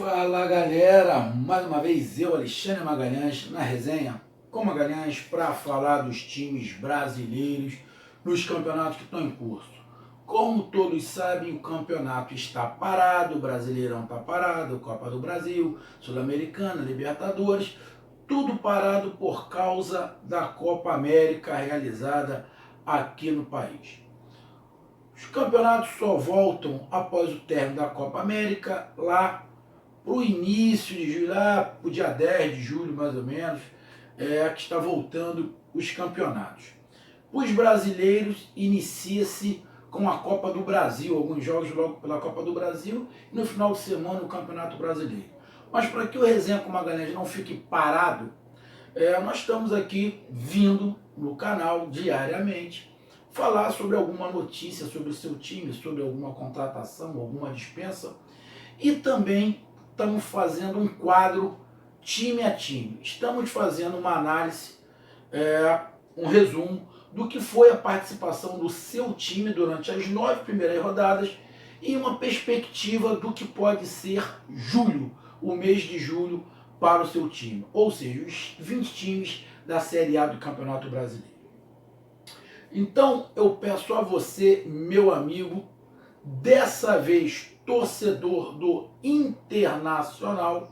Fala galera, mais uma vez eu, Alexandre Magalhães, na resenha com Magalhães para falar dos times brasileiros nos campeonatos que estão em curso. Como todos sabem, o campeonato está parado, o Brasileirão está parado, Copa do Brasil, Sul-Americana, Libertadores, tudo parado por causa da Copa América realizada aqui no país. Os campeonatos só voltam após o término da Copa América, lá para o início de julho, lá para o dia 10 de julho mais ou menos, que está voltando os campeonatos. Os brasileiros inicia-se com a Copa do Brasil, alguns jogos logo pela Copa do Brasil e no final de semana o Campeonato Brasileiro. Mas para que o Resenha com Magalhães não fique parado, nós estamos aqui vindo no canal diariamente falar sobre alguma notícia sobre o seu time, sobre alguma contratação, alguma dispensa, e também estamos fazendo um quadro time a time. Estamos fazendo uma análise, um resumo do que foi a participação do seu time durante as 9 primeiras rodadas e uma perspectiva do que pode ser julho, o mês de julho para o seu time, ou seja, os 20 times da Série A do Campeonato Brasileiro. Então eu peço a você, meu amigo, dessa vez torcedor do Internacional,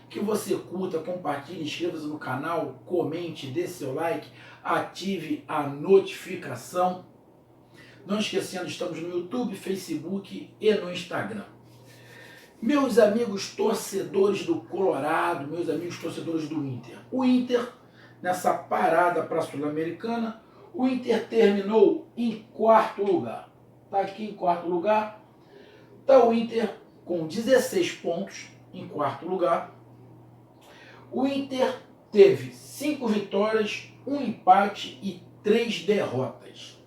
que você curta, compartilhe, inscreva-se no canal, comente, dê seu like, ative a notificação. Não esquecendo, estamos no YouTube, Facebook e no Instagram. Meus amigos torcedores do Colorado, meus amigos torcedores do Inter. O Inter, nessa parada para a Sul-Americana, o Inter terminou em 4º lugar. Está aqui em 4º lugar. Está o Inter com 16 pontos em 4º lugar. O Inter teve 5 vitórias, 1 empate e 3 derrotas.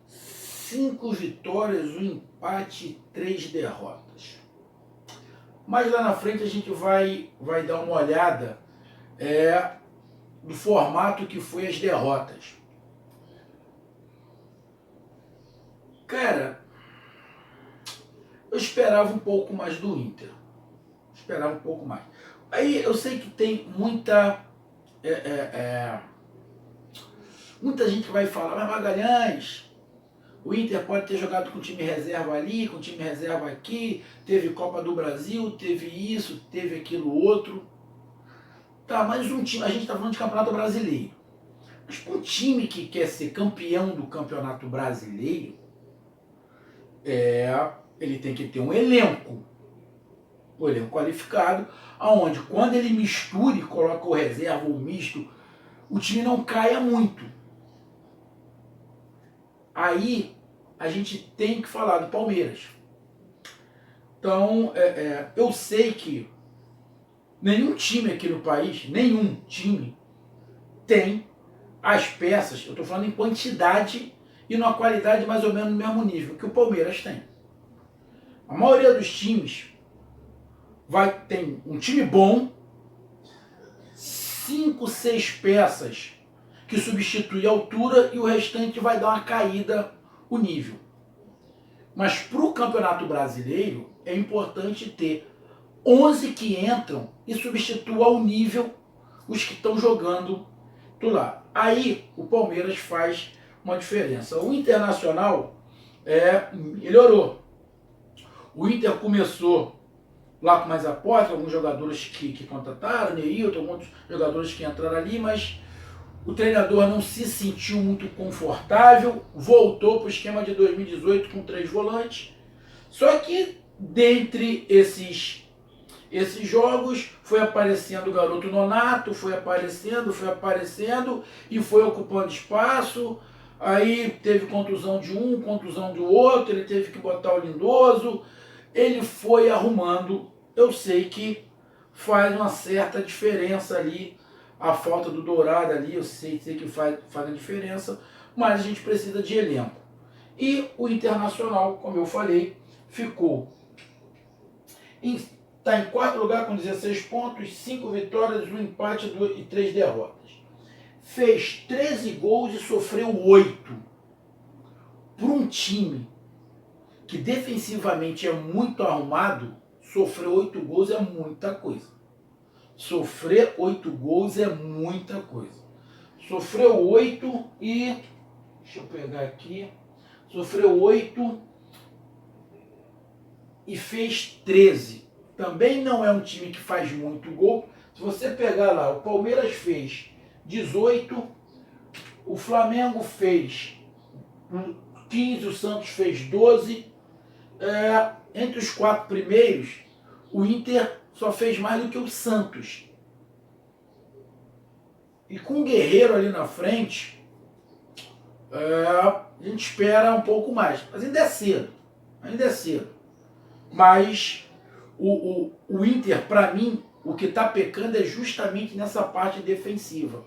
5 vitórias, 1 empate e 3 derrotas. Mas lá na frente a gente vai dar uma olhada do formato que foi as derrotas. Cara, eu esperava um pouco mais do Inter. Esperava um pouco mais. Aí eu sei que tem muita gente que vai falar, mas Magalhães, o Inter pode ter jogado com time reserva ali, com time reserva aqui, teve Copa do Brasil, teve isso, teve aquilo outro. Tá, mas um time, a gente está falando de Campeonato Brasileiro. Mas para um time que quer ser campeão do Campeonato Brasileiro, ele tem que ter um elenco qualificado, aonde quando ele misture, coloca o reserva ou misto, o time não caia muito. Aí a gente tem que falar do Palmeiras. Então, eu sei que nenhum time aqui no país, nenhum time tem as peças, eu estou falando em quantidade e numa qualidade mais ou menos no mesmo nível que o Palmeiras tem. A maioria dos times tem um time bom, 5, 6 peças que substituem a altura e o restante vai dar uma caída o nível. Mas para o Campeonato Brasileiro é importante ter 11 que entram e substituam ao nível os que estão jogando do lado. Aí o Palmeiras faz uma diferença. O Internacional melhorou. O Inter começou lá com mais apostas, alguns jogadores que contrataram, Neilton, alguns jogadores que entraram ali, mas o treinador não se sentiu muito confortável, voltou para o esquema de 2018 com 3 volantes. Só que dentre esses jogos foi aparecendo o garoto Nonato, foi aparecendo e foi ocupando espaço. Aí teve contusão de um, contusão do outro, ele teve que botar o Lindoso, ele foi arrumando. Eu sei que faz uma certa diferença ali, a falta do Dourado ali, eu sei que faz a diferença, mas a gente precisa de elenco. E o Internacional, como eu falei, está em 4º lugar com 16 pontos, 5 vitórias, 1 empate e 3 derrotas. Fez 13 gols e sofreu 8. Para um time que defensivamente é muito arrumado, sofrer 8 gols é muita coisa. Sofrer 8 gols é muita coisa. Sofreu 8 e... Deixa eu pegar aqui. Sofreu 8 e fez 13. Também não é um time que faz muito gol. Se você pegar lá, o Palmeiras fez 18, o Flamengo fez 15, o Santos fez 12. Entre os 4 primeiros, o Inter só fez mais do que o Santos. E com o Guerreiro ali na frente, a gente espera um pouco mais. Mas ainda é cedo. Ainda é cedo. Mas o Inter, para mim, o que está pecando é justamente nessa parte defensiva.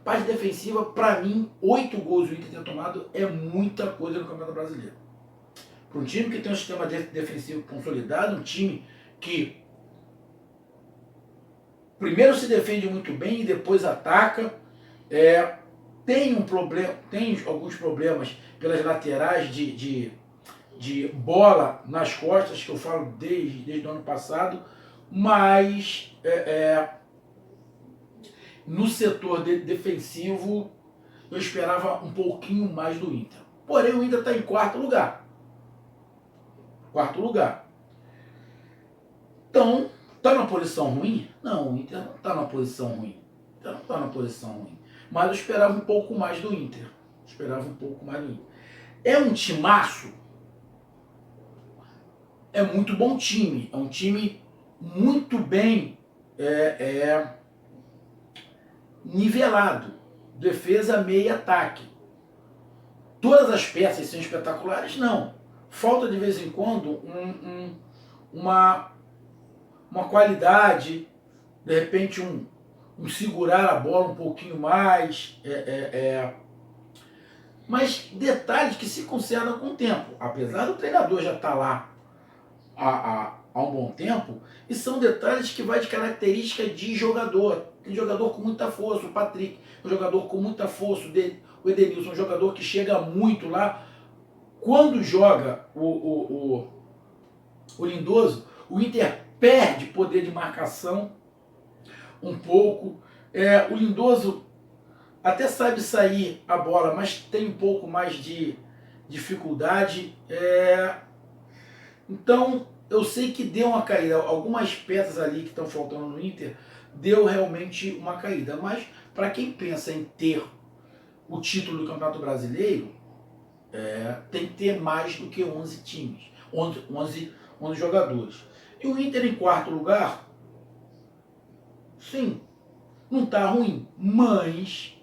Parte defensiva, para mim, 8 gols o Inter ter tomado é muita coisa no Campeonato Brasileiro. Para um time que tem um sistema defensivo consolidado, um time que primeiro se defende muito bem e depois ataca, tem alguns problemas pelas laterais de bola nas costas, que eu falo desde o ano passado, mas no setor defensivo eu esperava um pouquinho mais do Inter. Porém, o Inter está em quarto lugar. Então, está numa posição ruim? Não, o Inter não está numa posição ruim. Mas eu esperava um pouco mais do Inter. É um timaço? É muito bom time. É um time muito bem nivelado. Defesa, meio e ataque. Todas as peças são espetaculares? Não. Falta de vez em quando uma qualidade, de repente um segurar a bola um pouquinho mais. Mas detalhes que se conservam com o tempo. Apesar do treinador já estar lá há um bom tempo, e são detalhes que vai de característica de jogador. Tem jogador com muita força, o Patrick, um jogador com muita força, o Edenilson, um jogador que chega muito lá. Quando joga o Lindoso, o Inter perde poder de marcação um pouco. O Lindoso até sabe sair a bola, mas tem um pouco mais de dificuldade. Então, eu sei que deu uma caída. Algumas peças ali que estão faltando no Inter, deu realmente uma caída. Mas, para quem pensa em ter o título do Campeonato Brasileiro, tem que ter mais do que 11 times, 11 jogadores. E o Inter em quarto lugar, sim, não está ruim, mas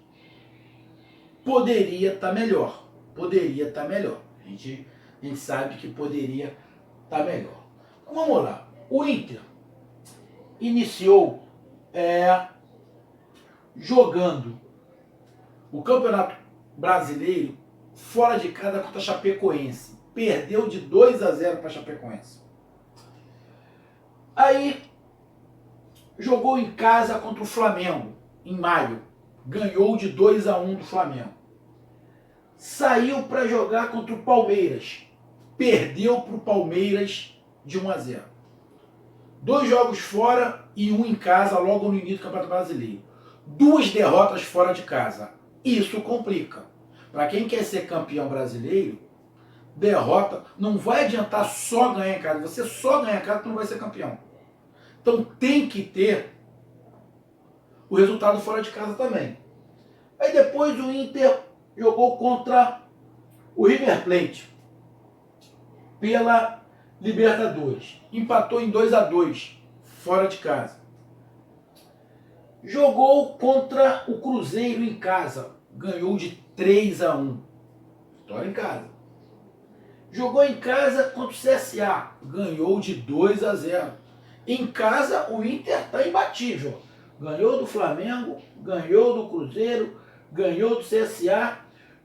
poderia estar melhor. A gente sabe que poderia estar melhor. Então, vamos lá. O Inter iniciou jogando o Campeonato Brasileiro fora de casa contra a Chapecoense. Perdeu de 2-0 para a Chapecoense. Aí jogou em casa contra o Flamengo, em maio. Ganhou de 2-1 do Flamengo. Saiu para jogar contra o Palmeiras. Perdeu para o Palmeiras de 1-0. 2 jogos fora e 1 em casa logo no início do Campeonato Brasileiro. 2 derrotas fora de casa. Isso complica. Para quem quer ser campeão brasileiro, derrota não vai adiantar só ganhar em casa. Você só ganhar em casa, tu não vai ser campeão. Então tem que ter o resultado fora de casa também. Aí depois o Inter jogou contra o River Plate pela Libertadores. Empatou em 2-2 fora de casa. Jogou contra o Cruzeiro em casa. Ganhou de 3-1. Vitória em casa. Jogou em casa contra o CSA. Ganhou de 2-0. Em casa, o Inter está imbatível. Ganhou do Flamengo, ganhou do Cruzeiro, ganhou do CSA.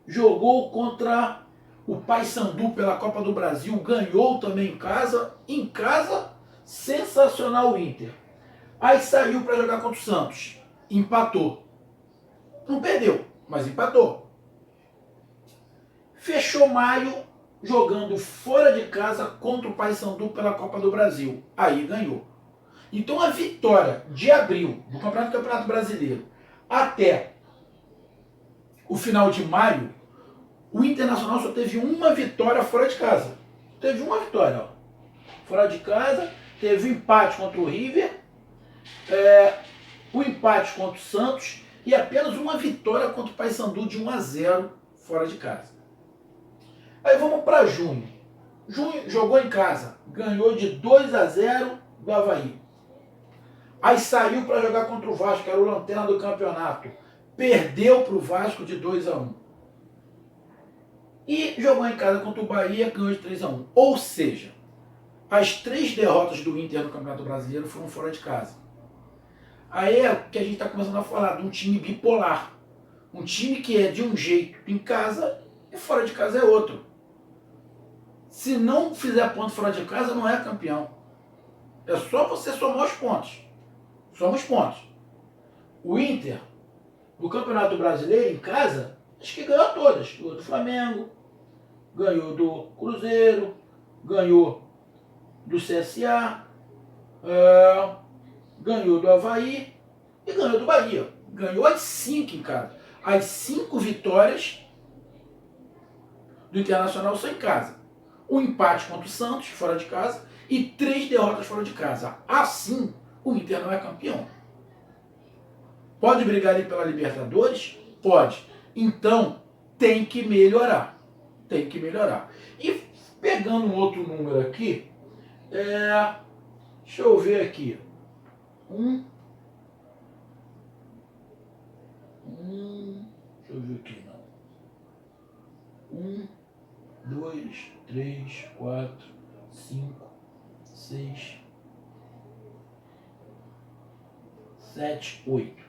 Jogou contra o Paysandu pela Copa do Brasil. Ganhou também em casa. Em casa, sensacional o Inter. Aí saiu para jogar contra o Santos. Empatou. Não perdeu, mas empatou. Fechou maio jogando fora de casa contra o Paysandu pela Copa do Brasil. Aí ganhou. Então a vitória de abril do Campeonato Brasileiro até o final de maio, o Internacional só teve uma vitória fora de casa. Teve uma vitória, ó. Fora de casa, teve um empate contra o River, um empate contra o Santos e apenas uma vitória contra o Paysandu de 1-0 fora de casa. Aí vamos para junho. Junho jogou em casa, ganhou de 2-0 do Avaí. Aí saiu para jogar contra o Vasco, que era o lanterna do campeonato. Perdeu para o Vasco de 2-1. E jogou em casa contra o Bahia, ganhou de 3-1. Ou seja, as 3 derrotas do Inter no Campeonato Brasileiro foram fora de casa. Aí é que a gente está começando a falar de um time bipolar. Um time que é de um jeito em casa e fora de casa é outro. Se não fizer ponto fora de casa, não é campeão. É só você somar os pontos. Soma os pontos. O Inter, no Campeonato Brasileiro, em casa, acho que ganhou todas. Ganhou do Flamengo, ganhou do Cruzeiro, ganhou do CSA, ganhou do Avaí e ganhou do Bahia. Ganhou as 5 em casa. As 5 vitórias do Internacional são em casa. Um empate contra o Santos, fora de casa, e 3 derrotas fora de casa. Assim, o Inter não é campeão. Pode brigar ali pela Libertadores? Pode. Então, tem que melhorar. Tem que melhorar. E pegando um outro número aqui, deixa eu ver aqui. Deixa eu ver aqui, não. 2, 3, 4, 5, 6, 7, 8.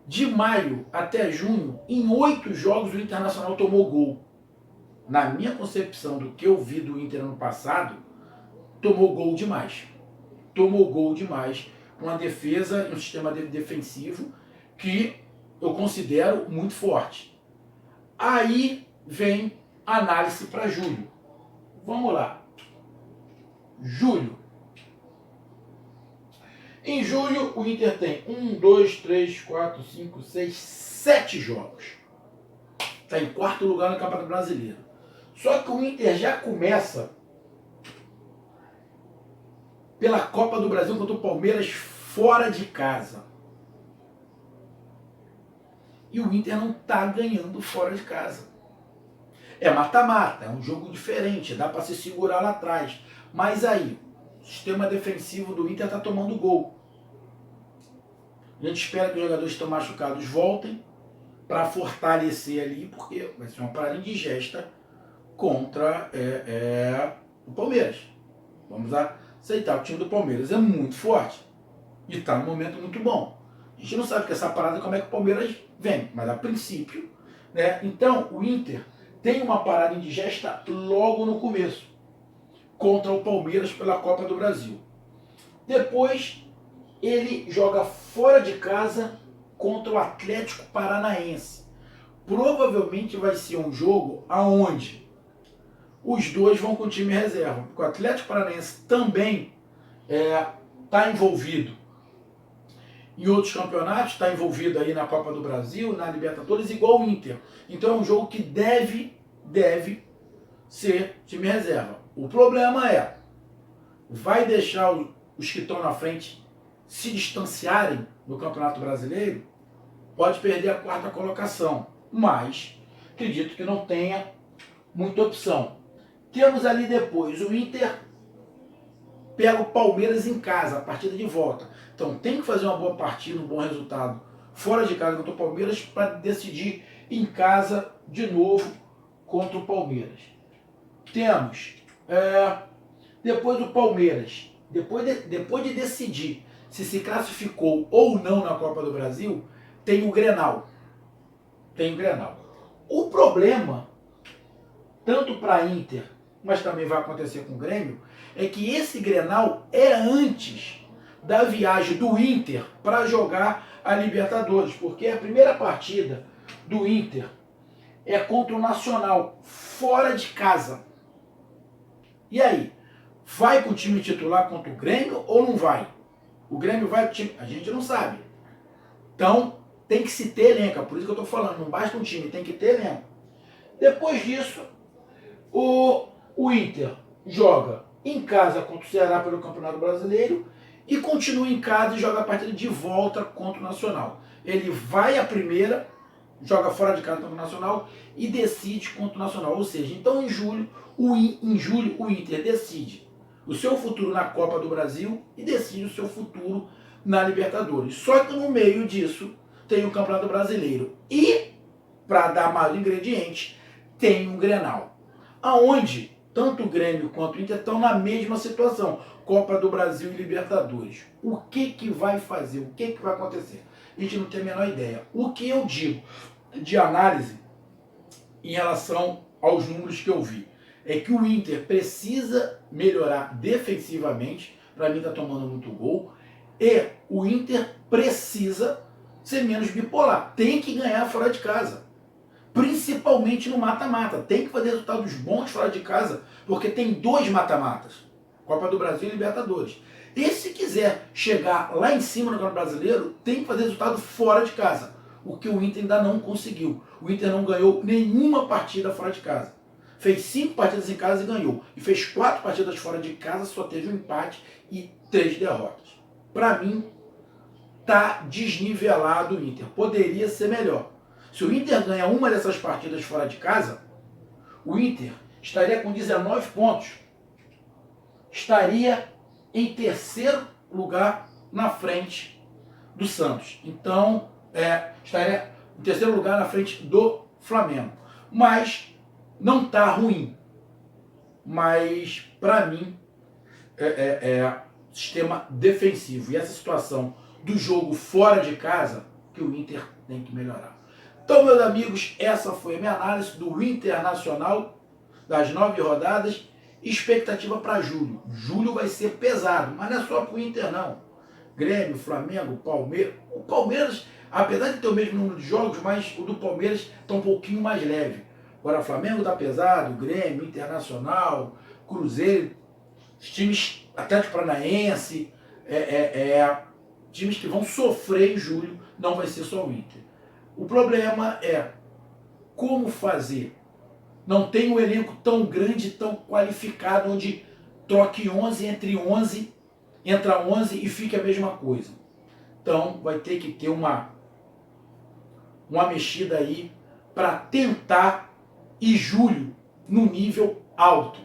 De maio até junho, em 8 jogos o Internacional tomou gol. Na minha concepção do que eu vi do Inter ano passado, tomou gol demais. Tomou gol demais. Uma defesa e um sistema defensivo que eu considero muito forte. Aí vem a análise para julho. Vamos lá. Julho. Em julho, o Inter tem 1, 2, 3, 4, 5, 6, 7 jogos. Está em 4º lugar no Campeonato Brasileiro. Só que o Inter já começa pela Copa do Brasil contra o Palmeiras fora de casa. E o Inter não está ganhando fora de casa. É mata-mata, é um jogo diferente, dá para se segurar lá atrás. Mas aí, o sistema defensivo do Inter está tomando gol. A gente espera que os jogadores que estão machucados voltem para fortalecer ali, porque vai ser uma parada indigesta contra o Palmeiras. Vamos aceitar, o time do Palmeiras é muito forte e está num momento muito bom. A gente não sabe que essa parada como é que o Palmeiras vem, mas a princípio, né? Então o Inter tem uma parada indigesta logo no começo, contra o Palmeiras pela Copa do Brasil. Depois ele joga fora de casa contra o Atlético Paranaense. Provavelmente vai ser um jogo aonde os dois vão com o time reserva, porque o Atlético Paranaense também está envolvido em outros campeonatos, está envolvido aí na Copa do Brasil, na Libertadores, igual o Inter. Então é um jogo que deve ser time reserva. O problema é, vai deixar os que estão na frente se distanciarem no Campeonato Brasileiro? Pode perder a 4ª colocação, mas acredito que não tenha muita opção. Temos ali depois o Inter pega o Palmeiras em casa, a partida de volta. Então tem que fazer uma boa partida, um bom resultado fora de casa contra o Palmeiras para decidir em casa de novo contra o Palmeiras. Temos depois do Palmeiras, depois de decidir se classificou ou não na Copa do Brasil, tem o Grenal. O problema, tanto para a Inter, mas também vai acontecer com o Grêmio, é que esse Grenal é antes da viagem do Inter para jogar a Libertadores, porque a primeira partida do Inter é contra o Nacional, fora de casa. E aí? Vai com o time titular contra o Grêmio ou não vai? O Grêmio vai com o time... A gente não sabe. Então, tem que se ter elenco. Por isso que eu estou falando, não basta um time, tem que ter elenco. Depois disso, o Inter joga em casa contra o Ceará pelo Campeonato Brasileiro e continua em casa e joga a partida de volta contra o Nacional. Ele vai à primeira, joga fora de casa contra o Nacional e decide contra o Nacional. Ou seja, então em julho o Inter decide o seu futuro na Copa do Brasil e decide o seu futuro na Libertadores. Só que no meio disso tem o Campeonato Brasileiro e, para dar mais ingrediente, tem um Grenal, aonde tanto o Grêmio quanto o Inter estão na mesma situação, Copa do Brasil e Libertadores. O que vai fazer? O que vai acontecer? A gente não tem a menor ideia. O que eu digo de análise em relação aos números que eu vi é que o Inter precisa melhorar defensivamente, para mim está tomando muito gol, e o Inter precisa ser menos bipolar, tem que ganhar fora de casa. Principalmente no mata-mata. Tem que fazer resultados bons fora de casa, porque tem 2 mata-matas. Copa do Brasil e Libertadores. E se quiser chegar lá em cima no Campeonato Brasileiro, tem que fazer resultado fora de casa. O que o Inter ainda não conseguiu. O Inter não ganhou nenhuma partida fora de casa. Fez 5 partidas em casa e ganhou. E fez 4 partidas fora de casa, só teve um empate e 3 derrotas. Para mim, tá desnivelado o Inter. Poderia ser melhor. Se o Inter ganha uma dessas partidas fora de casa, o Inter estaria com 19 pontos. Estaria em 3º lugar na frente do Santos. Então, estaria em 3º lugar na frente do Flamengo. Mas não está ruim. Mas, para mim, sistema defensivo. E essa situação do jogo fora de casa que o Inter tem que melhorar. Então, meus amigos, essa foi a minha análise do Internacional das 9 rodadas. Expectativa para julho. Julho vai ser pesado, mas não é só para o Inter, não. Grêmio, Flamengo, Palmeiras. O Palmeiras, apesar de ter o mesmo número de jogos, mas o do Palmeiras está um pouquinho mais leve. Agora, Flamengo está pesado, Grêmio, Internacional, Cruzeiro, os times Atlético Paranaense, times que vão sofrer em julho, não vai ser só o Inter. O problema é como fazer. Não tem um elenco tão grande, tão qualificado, onde troque 11 entre 11, entra 11 e fique a mesma coisa. Então vai ter que ter uma mexida aí para tentar ir julho no nível alto.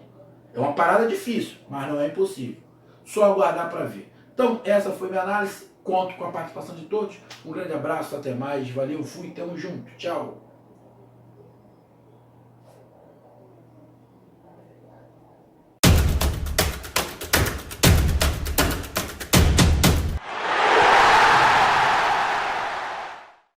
É uma parada difícil, mas não é impossível. Só aguardar para ver. Então essa foi minha análise. Conto com a participação de todos. Um grande abraço, até mais. Valeu, fui, tamo junto. Tchau.